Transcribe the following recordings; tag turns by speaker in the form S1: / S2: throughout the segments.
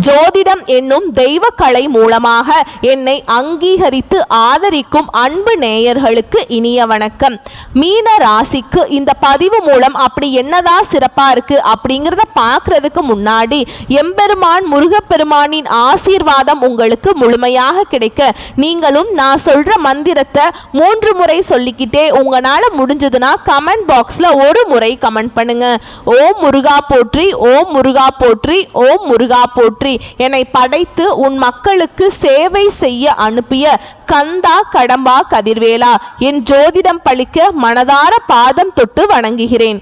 S1: ஜோதிடம் என்னும் தெய்வ கலை மூலமாக என்னை அங்கீகரித்து ஆதரிக்கும் அன்பு நேயர்களுக்கு இனிய வணக்கம். மீன ராசிக்கு இந்த பதிவு மூலம் அப்படி என்னதான் சிறப்பா இருக்கு அப்படிங்கிறத பார்க்கறதுக்கு முன்னாடி எம்பெருமான் முருகப்பெருமானின் ஆசீர்வாதம் உங்களுக்கு முழுமையாக கிடைக்க நீங்களும் நான் சொல்ற மந்திரத்தை 3 முறை சொல்லிக்கிட்டே உங்களால முடிஞ்சதுன்னா கமெண்ட் பாக்ஸ்ல ஒரு முறை கமெண்ட் பண்ணுங்க. ஓம் முருகா போற்றி, ஓம் முருகா போற்றி, ஓம் முருகா போற்றி. என்னை படைத்து உன் மக்களுக்கு சேவை செய்ய அனுப்பிய கந்தா கடம்பா கதிர்வேலா, என் ஜோதிடம் பழிக்க மனதார பாதம் தொட்டு வணங்குகிறேன்.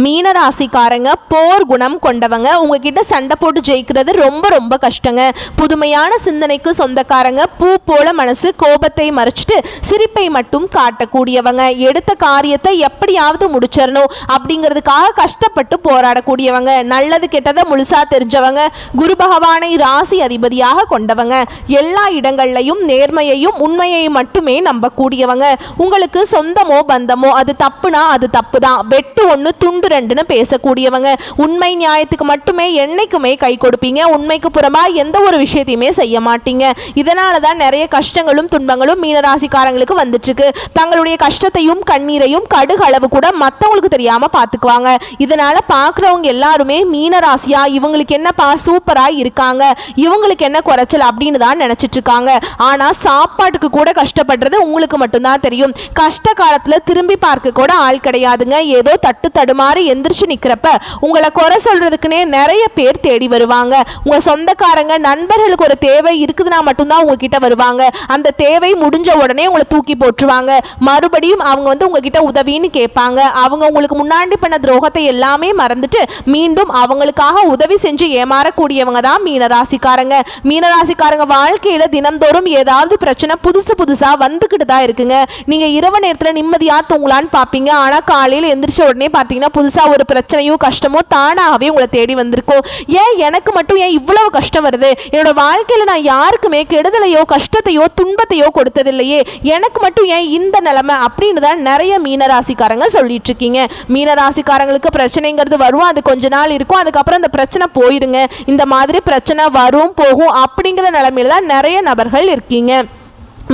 S1: மீனராசிக்காரங்க போர் குணம் கொண்டவங்க. உங்ககிட்ட சண்டை போட்டு ஜெயிக்கிறது ரொம்ப ரொம்ப கஷ்டங்க. புதுமையான சிந்தனைக்கு சொந்தக்காரங்க. பூ போல மனசு, கோபத்தை மறைச்சிட்டு சிரிப்பை மட்டும் காட்டக்கூடியவங்க. எடுத்த காரியத்தை எப்படியாவது முடிச்சிடணும் அப்படிங்கிறதுக்காக கஷ்டப்பட்டு போராடக்கூடியவங்க. நல்லது கெட்டதை முழுசா தெரிஞ்சவங்க. குரு பகவானை ராசி அதிபதியாக கொண்டவங்க. எல்லா இடங்கள்லையும் நேர்மையையும் உண்மையையும் மட்டுமே நம்பக்கூடியவங்க. உங்களுக்கு சொந்தமோ பந்தமோ அது தப்புனா அது தப்பு தான், வெட்டு ஒன்று துண்டு ரெண்டுன்னு பேசக்கூடியவங்க. உண்மை நியாயத்துக்கு மட்டுமே என்னைக்குமே கை கொடுப்பீங்க. உண்மைக்கு புறமா எந்த ஒரு விஷயத்தையுமே செய்ய மாட்டீங்க. இதனால தான் நிறைய கஷ்டங்களும் துன்பங்களும் மீனராசிக்காரங்களுக்கு வந்துட்டு இருக்கு. தங்களுடைய கஷ்டத்தையும் கண்ணீரையும் கடுகு அளவு கூட மற்றவங்களுக்கு தெரியாம பார்த்துக்குவாங்க. இதனால பார்க்குறவங்க எல்லாருமே மீனராசியா இவங்களுக்கு என்னப்பா சூப்பரா இருக்காங்க, இவங்களுக்கு என்ன குறைச்சல் அப்படின்னு தான் நினைச்சிட்டு இருக்காங்க. ஆனா சாப்பாட்டுக்கு கூட கஷ்டப்படுறது உங்களுக்கு மட்டும்தான் தெரியும். கஷ்ட காலத்துல திரும்பி பார்க்க கூட ஆள் கிடையாதுங்க. ஏதோ தட்டு தடுமாறி எந்திரிச்சு நிக்கிறப்ப உங்களை குறை சொல்றதுக்குன்னே நிறைய பேர் தேடி வருவாங்க. உங்க சொந்தக்காரங்க நண்பர்களுக்கு ஒரு தேவை இருக்குதுன்னா மட்டும்தான் உங்ககிட்ட வருவாங்க. அந்த தேவை முடிஞ்ச உடனே உங்களை தூக்கி போட்டுருவாங்க. மறுபடியும் அவங்க உங்ககிட்ட உதவின்னு கேட்பாங்க. அவங்க உங்களுக்கு முன்னாடி பண்ண துரோகத்தை எல்லாமே மறந்துட்டு மீண்டும் அவங்களுக்காக உதவி செஞ்சு ஏமாறக்கூடியவங்க தான் மீனராசிக்காரங்க. மீனராசிக்காரங்க வாழ்க்கையில தினம்தோறும் ஏதாவது பிரச்சனை புதுசா வந்துகிட்டு தான் இருக்குங்க. நீங்க இரவு நேரத்துல நிம்மதியா தூங்கலான்னு பார்ப்பீங்க. ஆனா காலையில் எந்திரிச்ச உடனே பார்த்தீங்கன்னா புதுசா ஒரு பிரச்சனையோ கஷ்டமோ தானாகவே உங்களை தேடி வந்திருக்கும். ஏன் எனக்கு மட்டும் ஏன் இவ்வளவு கஷ்டம் வருது? என்னோட வாழ்க்கையில நான் யாருக்குமே கெடுதலையோ கஷ்டத்தையோ துன்பத்தையோ கொடுத்ததில்லையே, எனக்கு மட்டும் ஏன் இந்த நிலைமை அப்படின்னு தான் நிறைய மீனராசிக்காரங்க சொல்லிட்டு இருக்கீங்க. மீனராசிக்காரங்களுக்கு பிரச்சனைங்கிறது வரும், அது கொஞ்ச நாள் இருக்கும், அதுக்கப்புறம் அந்த பிரச்சனை போயிருங்க. இந்த மாதிரி பிரச்சனை வரும் போகும் அப்படிங்கிற நிலைமையில தான் நிறைய நபர்கள் இருக்கீங்க.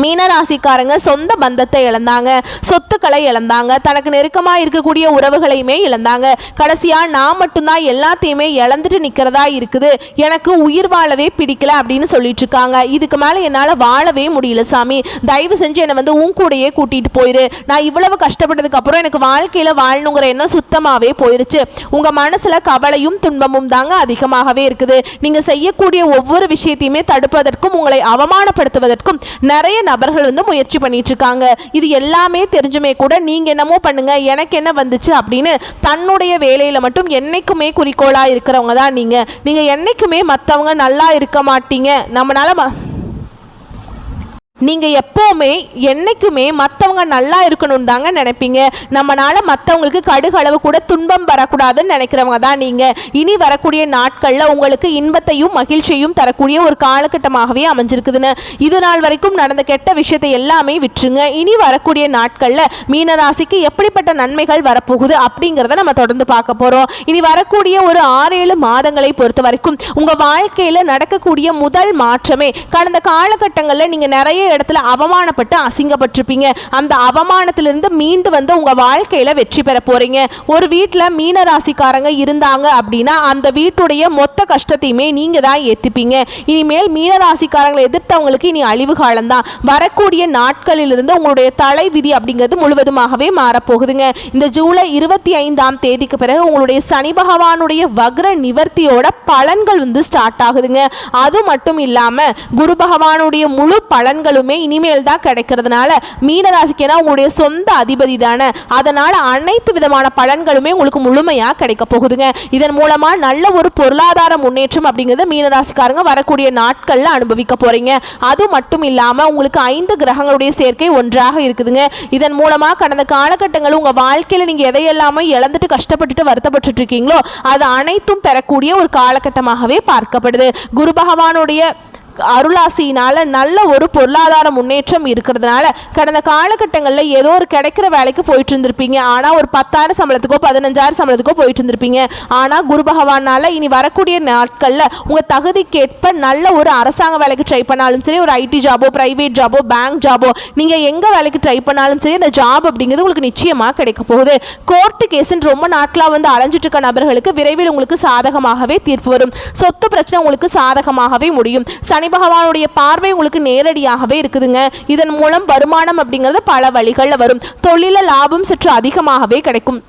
S1: மீனராசிக்காரங்க சொந்த பந்தத்தை இழந்தாங்க, சொத்துக்களை இழந்தாங்க, தனக்கு நெருக்கமாக இருக்கக்கூடிய உறவுகளையுமே இழந்தாங்க. கடைசியாக நான் மட்டும்தான் எல்லாத்தையுமே இழந்துட்டு நிற்கிறதா இருக்குது, எனக்கு உயிர் வாழவே பிடிக்கல அப்படின்னு சொல்லிட்டு இருக்காங்க. இதுக்கு மேலே என்னால் வாழவே முடியல சாமி, தயவு செஞ்சு என்னை உன் கூடையே கூட்டிகிட்டு போயிரு. நான் இவ்வளவு கஷ்டப்பட்டதுக்கு அப்புறம் எனக்கு வாழ்க்கையில் வாழணுங்கிற எண்ணம் சுத்தமாகவே போயிருச்சு. உங்கள் மனசில் கவலையும் துன்பமும் தாங்க அதிகமாகவே இருக்குது. நீங்கள் செய்யக்கூடிய ஒவ்வொரு விஷயத்தையுமே தடுப்பதற்கும் உங்களை அவமானப்படுத்துவதற்கும் நிறைய நபர்கள் முயற்சி பண்ணிட்டு இருக்காங்க. இது எல்லாமே தெரிஞ்சுமே கூட நீங்க என்னமோ பண்ணுங்க, எனக்கு என்ன வந்துச்சு அப்படின்னு தன்னுடைய வேலையில மட்டும் என்னைக்குமே குறிக்கோளா இருக்கிறவங்க தான் நீங்க என்னைக்குமே மற்றவங்க நல்லா இருக்க மாட்டீங்க. நம்மளால நீங்கள் எப்போவுமே என்றைக்குமே மற்றவங்க நல்லா இருக்கணும் தாங்க நினைப்பீங்க. நம்மளால் மற்றவங்களுக்கு கடுகளவு கூட துன்பம் வரக்கூடாதுன்னு நினைக்கிறவங்க தான் நீங்கள். இனி வரக்கூடிய நாட்களில் உங்களுக்கு இன்பத்தையும் மகிழ்ச்சியையும் தரக்கூடிய ஒரு காலகட்டமாகவே அமைஞ்சிருக்குதுன்னு. இது நாள் வரைக்கும் நடந்த கெட்ட விஷயத்தை எல்லாமே விட்டுருங்க. இனி வரக்கூடிய நாட்களில் மீனராசிக்கு எப்படிப்பட்ட நன்மைகள் வரப்போகுது அப்படிங்கிறத நம்ம தொடர்ந்து பார்க்க போகிறோம். இனி வரக்கூடிய ஒரு 6-7 மாதங்களை பொறுத்த வரைக்கும் உங்கள் வாழ்க்கையில் நடக்கக்கூடிய முதல் மாற்றமே கடந்த காலகட்டங்களில் நீங்கள் நிறைய இடத்துல அவமானப்பட்டு அசிங்கப்பட்டிருப்பீங்க. அந்த அவமானத்திலிருந்து மீண்டு வந்து உங்க வாழ்க்கையில வெற்றி பெற போறீங்க. ஒரு வீட்டுல மீனராசிக்காரங்க இருந்தாங்க அப்படின்னா அந்த வீட்டுடைய மொத்த கஷ்டத்தையுமே நீங்க தான் ஏத்துப்பீங்க. இனிமேல் மீனராசிக்காரங்களை எதிர்த்தவங்களுக்கு இனி அழிவு காலம்தான். வரக்கூடிய நாட்களிலிருந்து உங்களுடைய தலை விதி அப்படிங்கிறது முழுவதுமாகவே மாறப்போகுதுங்க. இந்த ஜூலை 25ஆம் தேதிக்கு பிறகு உங்களுடைய சனி பகவானுடைய வக்ர நிவர்த்தியோட பலன்கள் ஸ்டார்ட் ஆகுதுங்க. அது மட்டும் இல்லாம குரு பகவானுடைய முழு பலன்களும் இனிமேல் தான் கிடைக்கிறதுனால மீனராசிக்கு உங்களுடைய சொந்த அதிபதி தானே, அதனால அனைத்து விதமான பலன்களுமே உங்களுக்கு முழுமையா கிடைக்க போகுதுங்க. இதன் மூலமா நல்ல ஒரு பொருளாதார முன்னேற்றம் அப்படிங்கிறது மீனராசிக்காரங்க வரக்கூடிய நாட்கள்ல அனுபவிக்க போறீங்க. அது மட்டும் இல்லாம உங்களுக்கு 5 கிரகங்களுடைய சேர்க்கை ஒன்றாக இருக்குதுங்க. இதன் மூலமா கடந்த காலகட்டங்கள் உங்க வாழ்க்கையில நீங்க எதையெல்லாம இழந்துட்டு கஷ்டப்பட்டுட்டு வருத்தப்பட்டு இருக்கீங்களோ அது அனைத்தும் பெறக்கூடிய ஒரு காலகட்டமாகவே பார்க்கப்படுது. குரு பகவானுடைய அருளாசியினால நல்ல ஒரு பொருளாதார முன்னேற்றம் இருக்கிறதுனால கடந்த காலகட்டங்களில் ஏதோ ஒரு கிடைக்கிற வேலைக்கு போயிட்டு இருந்திருப்பீங்க. ஆனால் ஒரு 10,000 சம்பளத்துக்கோ 15,000 சம்பளத்துக்கோ போயிட்டு இருந்திருப்பீங்க. ஆனால் குரு பகவானால இனி வரக்கூடிய நாட்களில் உங்கள் தகுதிக்கேற்ப நல்ல ஒரு அரசாங்க வேலைக்கு ட்ரை பண்ணாலும் சரி, ஒரு ஐடி ஜாபோ, பிரைவேட் ஜாபோ, பேங்க் ஜாபோ, நீங்கள் எங்கே வேலைக்கு ட்ரை பண்ணாலும் சரி, அந்த ஜாப் அப்படிங்கிறது உங்களுக்கு நிச்சயமாக கிடைக்க போகுது. கோர்ட்டு கேஸுன்னு ரொம்ப நாட்களாக வந்து அலைஞ்சிட்டு இருக்க நபர்களுக்கு விரைவில் உங்களுக்கு சாதகமாகவே தீர்ப்பு வரும். சொத்து பிரச்சனை உங்களுக்கு சாதகமாகவே முடியும். சனி பகவானுடைய பார்வை உங்களுக்கு நேரடியாகவே இருக்குதுங்க. இதன் மூலம் வருமானம் அப்படிங்கிறது பல வழிகளில் வரும். தொழில லாபம் சற்று அதிகமாகவே கிடைக்கும்.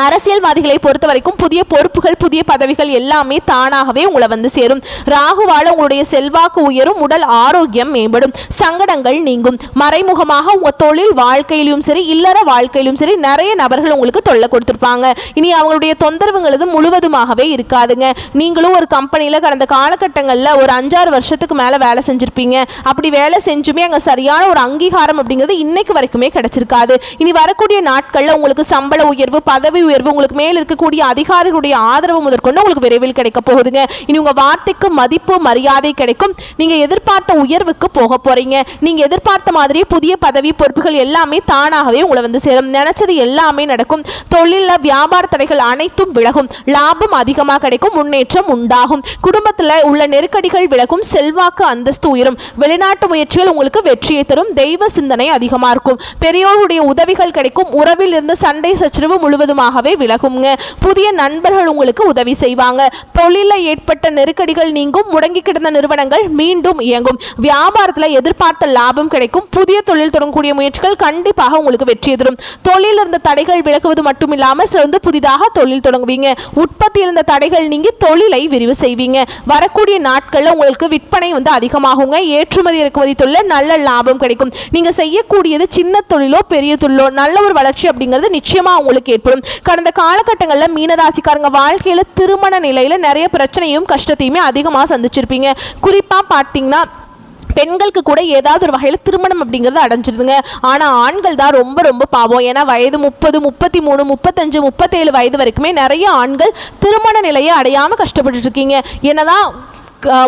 S1: அரசியல்வாதிகளை பொறுத்த வரைக்கும் புதிய பொறுப்புகள், புதிய பதவிகள் எல்லாமே தானாகவே உங்களை வந்து சேரும். ராகுவால உங்களுடைய செல்வாக்கு உயரும், உடல் ஆரோக்கியம் மேம்படும், சங்கடங்கள் நீங்கும். மறைமுகமாக உங்க தொழில் வாழ்க்கையிலும் சரி, இல்லற வாழ்க்கையிலும் சரி, நிறைய நபர்கள் உங்களுக்கு தொல்லை கொடுத்துருப்பாங்க. இனி அவங்களுடைய தொந்தரவுங்கிறது முழுவதுமாகவே இருக்காதுங்க. நீங்களும் ஒரு கம்பெனியில் கடந்த காலகட்டங்களில் ஒரு 5-6 வருஷத்துக்கு மேலே வேலை செஞ்சுருப்பீங்க. அப்படி வேலை செஞ்சுமே அங்கே சரியான ஒரு அங்கீகாரம் அப்படிங்கிறது இன்னைக்கு வரைக்குமே கிடைச்சிருக்காது. இனி வரக்கூடிய நாட்களில் உங்களுக்கு சம்பள உயர்வு, பதவி உயர்வு, உங்களுக்கு மேல் இருக்கக்கூடிய அதிகாரிகளுடைய ஆதரவு முதற்கொண்டு உங்களுக்கு விரைவில் கிடைக்க போகுதுங்க. இனி உங்க வார்த்தைக்கு மதிப்பு, மரியாதை கிடைக்கும். நீங்க எதிர்பார்த்த உயர்வுக்கு போக போறீங்க. நீங்க எதிர்பார்த்த மாதிரி புதிய பதவி, பொறுப்புகள் எல்லாமே தானாகவே உங்களை வந்து சேரும். நினைச்சது எல்லாமே நடக்கும். தொழில வியாபார தடைகள் அனைத்தும் விலகும். லாபம் அதிகமாக கிடைக்கும். முன்னேற்றம் உண்டாகும். குடும்பத்தில் உள்ள நெருக்கடிகள் விலகும். செல்வாக்கு, அந்தஸ்து உயரும். வெளிநாட்டு முயற்சிகள் உங்களுக்கு வெற்றியை தரும். தெய்வ சிந்தனை அதிகமாக இருக்கும். பெரியோருடைய உதவிகள் கிடைக்கும். உறவில் இருந்து சண்டை சச்சரவு முழுவதுமாக விலகுங்க. புதிய நண்பர்கள் உங்களுக்கு உதவி செய்வாங்க. தொழிலில் ஏற்பட்ட நெருக்கடிகள் நீங்கும். முடங்கி கிடந்த நிறுவனங்கள் மீண்டும் இயங்கும். வியாபாரத்தில் எதிர்பார்த்த லாபம் கிடைக்கும். புதிய தொழில் தொடங்கக்கூடிய முயற்சிகள் கண்டிப்பாக உங்களுக்கு வெற்றி தரும். தொழில் இருந்த தடைகள் விலகுவது மட்டும் இல்லாமல் சிறந்து புதிதாக தொழில் தொடங்குவீங்க. உற்பத்தி இருந்த தடைகள் நீங்கி தொழிலை விரிவு செய்வீங்க. வரக்கூடிய நாட்களில் உங்களுக்கு விற்பனை வந்து அதிகமாகுங்க. ஏற்றுமதி இறக்குமதி தொழில் நல்ல லாபம் கிடைக்கும். நீங்க செய்யக்கூடியது சின்ன தொழிலோ பெரிய தொழிலோ நல்ல ஒரு வளர்ச்சி அப்படிங்கிறது நிச்சயமா உங்களுக்கு ஏற்படும். கடந்த காலகட்டங்களில் மீனராசிக்காரங்க வாழ்க்கையில் திருமண நிலையில் நிறைய பிரச்சனையும் கஷ்டத்தையுமே அதிகமாக சந்திச்சிருப்பீங்க. குறிப்பாக பார்த்தீங்கன்னா பெண்களுக்கு கூட ஏதாவது ஒரு வகையில் திருமணம் அப்படிங்கிறது அடைஞ்சிருதுங்க. ஆனால் ஆண்கள் தான் ரொம்ப ரொம்ப பாவம். ஏன்னா வயது 30, 33, 35, 37 வயது வரைக்குமே நிறைய ஆண்கள் திருமண நிலையை அடையாமல் கஷ்டப்பட்டு இருக்கீங்க. என்னதான்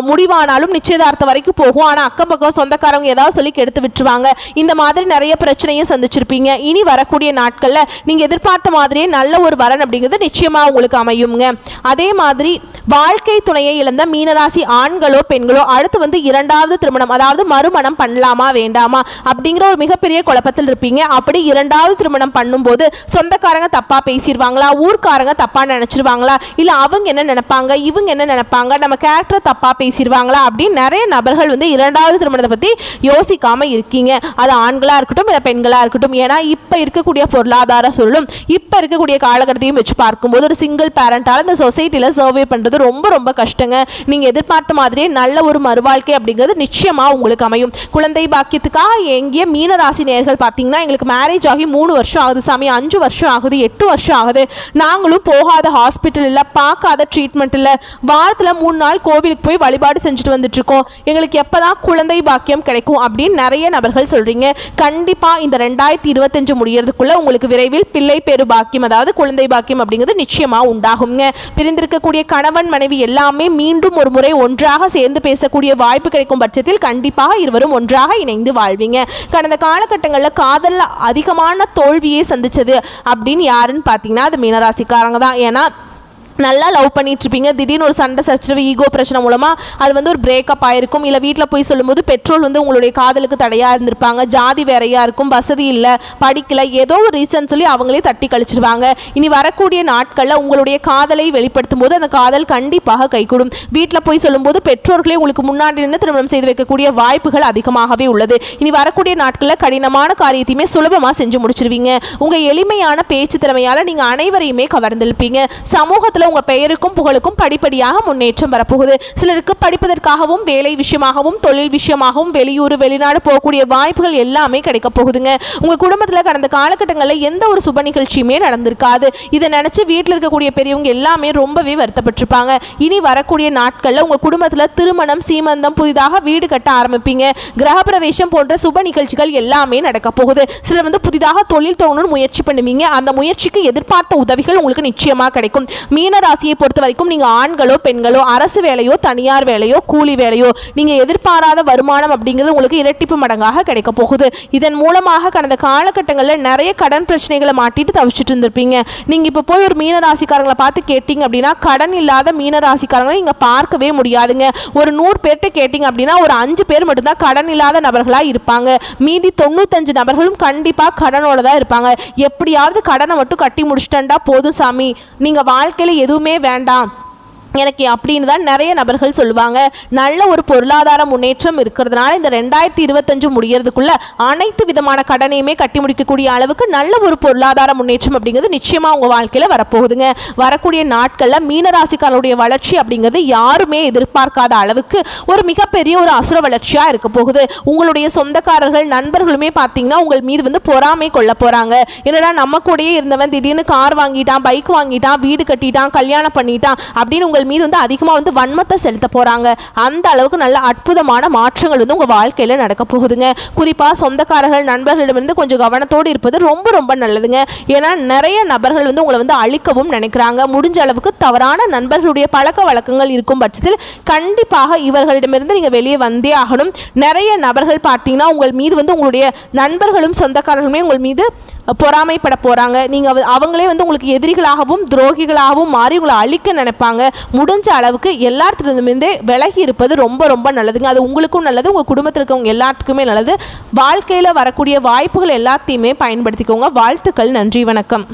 S1: முடிவானாலும் நிச்சயதார்த்தம் வரைக்கும் போகும். ஆனால் அக்கம் பக்கம் சொந்தக்காரங்க ஏதாவது சொல்லி கெடுத்து விட்டுருவாங்க. இந்த மாதிரி நிறைய பிரச்சனையும் சந்திச்சிருப்பீங்க. இனி வரக்கூடிய நாட்களில் நீங்கள் எதிர்பார்த்த மாதிரியே நல்ல ஒரு வரன் அப்படிங்கிறது நிச்சயமாக உங்களுக்கு அமையுங்க. அதே மாதிரி வாழ்க்கை துணையை இழந்த மீனராசி ஆண்களோ பெண்களோ அடுத்து வந்து 2வது திருமணம், அதாவது மறுமணம் பண்ணலாமா வேண்டாமா அப்படிங்கிற ஒரு மிகப்பெரிய குழப்பத்தில் இருப்பீங்க. அப்படி 2வது திருமணம் பண்ணும்போது சொந்தக்காரங்க தப்பாக பேசிடுவாங்களா, ஊர்க்காரங்க தப்பாக நினச்சிருவாங்களா, இல்லை அவங்க என்ன நினைப்பாங்க, இவங்க என்ன நினைப்பாங்க, நம்ம கேரக்டர் தப்பாக பேசிடுவாங்களா அப்படின்னு நிறைய நபர்கள் வந்து 2வது திருமணத்தை பற்றி யோசிக்காமல் இருக்கீங்க. அது ஆண்களாக இருக்கட்டும் இல்லை பெண்களாக இருக்கட்டும். ஏன்னா இப்போ இருக்கக்கூடிய பொருளாதார சூழலும் இப்போ இருக்கக்கூடிய காலகட்டத்தையும் வச்சு பார்க்கும்போது ஒரு சிங்கிள் பேரண்டால் இந்த சொசைட்டியில் சர்வே பண்ணுறது ரொம்ப ரொம்ப கஷ்டங்க. நீங்க எதிர்பார்த்த மாதிரியே நல்ல ஒரு மறுவாழ்க்கை அப்படிங்கிறது நிச்சயமா உங்களுக்கு அமையும். குழந்தை பாக்கியத்துக்காக எங்கிய மீனராசி நேயர்கள் பார்த்தீங்கன்னா எங்களுக்கு மேரேஜ் ஆகி 3 வருஷம் ஆகுது சாமி, 5 வருஷம் ஆகுது, 8 வருஷம் ஆகுது, நாங்களும் போகாத ஹாஸ்பிட்டல் இல்லை, பார்க்காத ட்ரீட்மெண்ட் இல்லை, வாரத்தில் 3 நாள் கோவிலுக்கு போய் வழிபாடு செஞ்சுட்டு வந்துட்டு இருக்கோம், எங்களுக்கு எப்பதான் குழந்தை பாக்கியம் கிடைக்கும் அப்படின்னு நிறைய நபர்கள் சொல்றீங்க. கண்டிப்பா இந்த 2025 முடியறதுக்குள்ள உங்களுக்கு விரைவில் பிள்ளை பேரு பாக்கியம், அதாவது குழந்தை பாக்கியம் அப்படிங்கிறது நிச்சயமா உண்டாகுங்க. பிரிந்திருக்கக்கூடிய கணவன் மனைவி எல்லாமே மீண்டும் ஒரு முறை ஒன்றாக சேர்ந்து பேசக்கூடிய வாய்ப்பு கிடைக்கும் பட்சத்தில் கண்டிப்பாக இருவரும் ஒன்றாக இணைந்து வாழ்வீங்க. கடந்த காலகட்டங்களில் காதல்ல அதிகமான தோல்வியை சந்திச்சது அப்படின்னு யாருன்னு பார்த்தீங்கன்னா அது மீனராசிக்காரங்க தான். ஏன்னா நல்லா லவ் பண்ணிட்டு இருப்பீங்க, திடீர்னு ஒரு சண்டை சச்சரவு, ஈகோ பிரச்சனை மூலமாக அது வந்து ஒரு பிரேக்கப் ஆயிருக்கும். இல்லை வீட்டில் போய் சொல்லும்போது பெட்ரோல் வந்து உங்களுடைய காதலுக்கு தடையாக இருந்திருப்பாங்க, ஜாதி வேறையாக இருக்கும், வசதி இல்லை, படிக்கலை, ஏதோ ஒரு ரீசன் சொல்லி அவங்களே தட்டி கழிச்சிருவாங்க. இனி வரக்கூடிய நாட்களில் உங்களுடைய காதலை வெளிப்படுத்தும் போது அந்த காதல் கண்டிப்பாக கைகூடும். வீட்டில் போய் சொல்லும்போது பெற்றோர்களே உங்களுக்கு முன்னாடி நின்று திருமணம் செய்து வைக்கக்கூடிய வாய்ப்புகள் அதிகமாகவே உள்ளது. இனி வரக்கூடிய நாட்களில் கடினமான காரியத்தையுமே சுலபமாக செஞ்சு முடிச்சிருவீங்க. உங்கள் எளிமையான பேச்சு திறமையால் நீங்கள் அனைவரையுமே கவர்ந்திருப்பீங்க. சமூகத்தில் உங்க பெயருக்கும் புகழுக்கும் படிப்படியாக முன்னேற்றம் வரப்போகுது. சிலருக்கு படிப்பதற்காகவும் வேலை விஷயமாகவும் தொழில் விஷயமாகவும் வெளியூர் வெளிநாடு போகக்கூடிய வாய்ப்புகள் எல்லாமே கிடைக்க போகுதுங்க. உங்க குடும்பத்தில் கடந்த காலகட்டங்களில் எந்த ஒரு சுப நிகழ்ச்சியுமே நடந்திருக்காது. இதை நினைச்சு வீட்டில் இருக்கக்கூடிய பெரியவங்க எல்லாமே ரொம்பவே வருத்தப்பட்டிருப்பாங்க. இனி வரக்கூடிய நாட்களில் உங்க குடும்பத்தில் திருமணம், சீமந்தம், புதிதாக வீடு கட்ட ஆரம்பிப்பீங்க. கிரகப்பிரவேசம் போன்ற சுப நிகழ்ச்சிகள் எல்லாமே நடக்க போகுது. சிலர் வந்து புதிதாக தொழில் தொடங்கணும்னு முயற்சி பண்ணுவீங்க. அந்த முயற்சிக்கு எதிர்பார்த்த உதவிகள் உங்களுக்கு நிச்சயமாக கிடைக்கும். மீனராசியை பொறுத்த வரைக்கும் நீங்கள் ஆண்களோ பெண்களோ அரசு வேலையோ தனியார் வேலையோ கூலி வேலையோ நீங்கள் எதிர்பாராத வருமானம் அப்படிங்கிறது உங்களுக்கு இரட்டிப்பு மடங்காக கிடைக்க போகுது. இதன் மூலமாக கடந்த காலகட்டங்களில் நிறைய கடன் பிரச்சனைகளை மாட்டிட்டு தவிச்சிட்டு இருந்திருப்பீங்க. நீங்கள் இப்போ போய் ஒரு மீனராசிக்காரங்களை பார்த்து கேட்டிங்க அப்படின்னா கடன் இல்லாத மீனராசிக்காரங்களை நீங்கள் பார்க்கவே முடியாதுங்க. ஒரு 100 பேர்கிட்ட கேட்டிங்க அப்படின்னா ஒரு 5 பேர் மட்டும்தான் கடன் இல்லாத நபர்களாக இருப்பாங்க. மீதி 95 நபர்களும் கண்டிப்பாக கடனோட தான் இருப்பாங்க. எப்படியாவது கடனை மட்டும் கட்டி முடிச்சிட்டா போதும் சாமி, நீங்கள் வாழ்க்கையில் எதுவுமே வேண்டாம் எனக்கு அப்படின்னு தான் நிறைய நபர்கள் சொல்லுவாங்க. நல்ல ஒரு பொருளாதார முன்னேற்றம் இருக்கிறதுனால இந்த 2025 முடியறதுக்குள்ள அனைத்து விதமான கடனையுமே கட்டி முடிக்கக்கூடிய அளவுக்கு நல்ல ஒரு பொருளாதார முன்னேற்றம் அப்படிங்கிறது நிச்சயமாக உங்கள் வாழ்க்கையில் வரப்போகுதுங்க. வரக்கூடிய நாட்களில் மீனராசிக்காரருடைய வளர்ச்சி அப்படிங்கிறது யாருமே எதிர்பார்க்காத அளவுக்கு ஒரு மிகப்பெரிய ஒரு அசுர வளர்ச்சியாக இருக்க போகுது. உங்களுடைய சொந்தக்காரர்கள் நண்பர்களுமே பார்த்தீங்கன்னா உங்கள் மீது பொறாமை கொள்ள போகிறாங்க. என்னடா நம்ம கூடயே இருந்தவன் திடீர்னு கார் வாங்கிட்டான், பைக் வாங்கிட்டான், வீடு கட்டிட்டான், கல்யாணம் பண்ணிட்டான் அப்படின்னு உங்கள் மீது அதிகமாக வன்மத்தை செலுத்த போறாங்க. அந்த அளவுக்கு நல்ல அற்புதமான மாற்றங்கள் உங்க வாழ்க்கையில நடக்க போகுதுங்க. குறிப்பா சொந்தக்காரர்கள் நண்பர்களிடமிருந்து கொஞ்சம் கவனத்தோடு இருப்பது ரொம்ப ரொம்ப நல்லதுங்க. ஏன்னா நிறைய நபர்கள் உங்களை அழிக்கவும் நினைக்கிறாங்க. முடிஞ்ச அளவுக்கு தவறான நண்பர்களுடைய பழக்க வழக்கங்கள் இருக்கும் பட்சத்தில் கண்டிப்பாக இவர்களிடமிருந்து நீங்க வெளியே வந்தே ஆகணும். நிறைய நபர்கள் பார்த்தீங்கன்னா உங்கள் மீது உங்களுடைய நண்பர்களும் சொந்தக்காரர்களுமே உங்கள் மீது பொறாமைப்பட போகிறாங்க. நீங்கள் அவங்களே உங்களுக்கு எதிரிகளாகவும் துரோகிகளாகவும் மாறி உங்களை அழிக்க நினைப்பாங்க. முடிஞ்ச அளவுக்கு எல்லாத்திலிருந்துமே விலகி இருப்பது ரொம்ப ரொம்ப நல்லதுங்க. அது உங்களுக்கும் நல்லது, உங்கள் குடும்பத்தில் இருக்கவங்க எல்லாத்துக்குமே நல்லது. வாழ்க்கையில் வரக்கூடிய வாய்ப்புகள் எல்லாத்தையுமே பயன்படுத்திக்கோங்க. வாழ்த்துக்கள். நன்றி, வணக்கம்.